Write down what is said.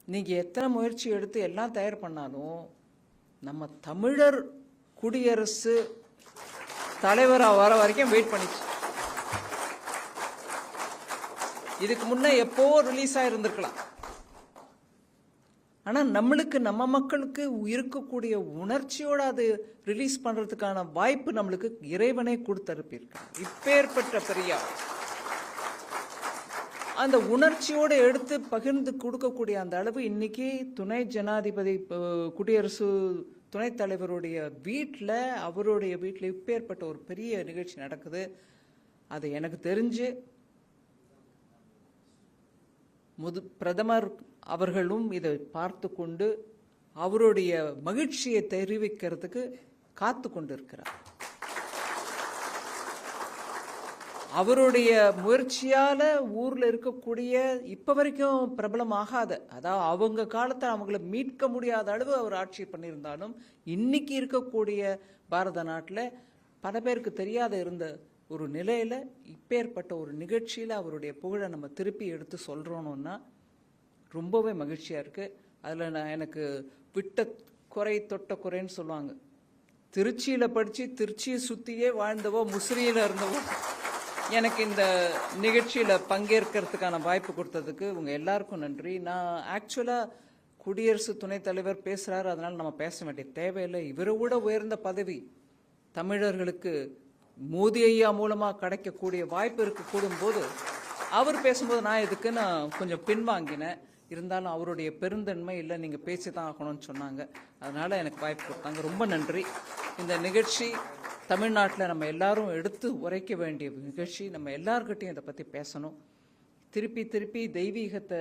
நீங்கள் எத்தனை முயற்சி எடுத்து எல்லாம் தயார் பண்ணாலும் நம்ம தமிழர் குடியரசு தலைவராக வர வரைக்கும் வெயிட் பண்ணிச்சு. இதுக்கு முன்னே எப்போ ரிலீஸ் ஆகிருந்திருக்கலாம். ஆனால் நம்மளுக்கு நம்ம மக்களுக்கு இருக்கக்கூடிய உணர்ச்சியோடு அது ரிலீஸ் பண்ணுறதுக்கான வாய்ப்பு நம்மளுக்கு இறைவனே கொடுத்தருப்பியிருக்காங்க. இப்பேற்பட்ட பெரியார் அந்த உணர்ச்சியோடு எடுத்து பகிர்ந்து கொடுக்கக்கூடிய அந்த அளவு இன்னைக்கு துணை ஜனாதிபதி குடியரசு துணைத் தலைவருடைய வீட்டில், அவருடைய வீட்டில் இப்பேற்பட்ட ஒரு பெரிய நிகழ்ச்சி நடக்குது. அது எனக்கு தெரிஞ்சு பிரதமர் அவர்களும் இதை பார்த்து கொண்டு அவருடைய மகிழ்ச்சியை தெரிவிக்கிறதுக்கு காத்து கொண்டிருக்கிறார். அவருடைய முயற்சியால் ஊரில் இருக்கக்கூடிய இப்போ வரைக்கும் பிரபலம் ஆகாத, அதாவது அவங்க காலத்தில் அவங்கள மீட்க முடியாத அளவு அவர் ஆட்சி பண்ணியிருந்தாலும் இன்னைக்கு இருக்கக்கூடிய பாரத நாட்டில் பல பேருக்கு தெரியாத இருந்த ஒரு நிலையில் இப்பேற்பட்ட ஒரு நிகழ்ச்சியில் அவருடைய புகழை நம்ம திருப்பி எடுத்து சொல்கிறோன்னா ரொம்பவே மகிழ்ச்சியாக இருக்குது. அதில் நான் எனக்கு விட்ட குறை தொட்ட குறைன்னு சொல்லுவாங்க. திருச்சியில் படித்து திருச்சியை சுற்றியே வாழ்ந்தவோ முசிறியில் இருந்தவோ எனக்கு இந்த நிகழ்ச்சியில் பங்கேற்கிறதுக்கான வாய்ப்பு கொடுத்ததுக்கு உங்கள் எல்லாருக்கும் நன்றி. நான் ஆக்சுவலாக குடியரசு துணைத் தலைவர் பேசுகிறாரு, அதனால் நம்ம பேச வேண்டிய தேவையில்லை. இவரை விட உயர்ந்த பதவி தமிழர்களுக்கு மோடி ஐயா மூலமாக கிடைக்கக்கூடிய வாய்ப்பு இருக்கக்கூடும் போது அவர் பேசும்போது நான் இதுக்கு நான் கொஞ்சம் பின்வாங்கினேன். இருந்தாலும் அவருடைய பெருந்தன்மை இல்லை, நீங்கள் பேசி தான் ஆகணும்னு சொன்னாங்க. அதனால் எனக்கு வாய்ப்பு கொடுத்தாங்க. ரொம்ப நன்றி. இந்த நிகழ்ச்சி தமிழ்நாட்டில் நம்ம எல்லாரும் எடுத்து உரைக்க வேண்டிய நிகழ்ச்சி. நம்ம எல்லார்கிட்டையும் இதை பற்றி பேசணும். திருப்பி திருப்பி தெய்வீகத்தை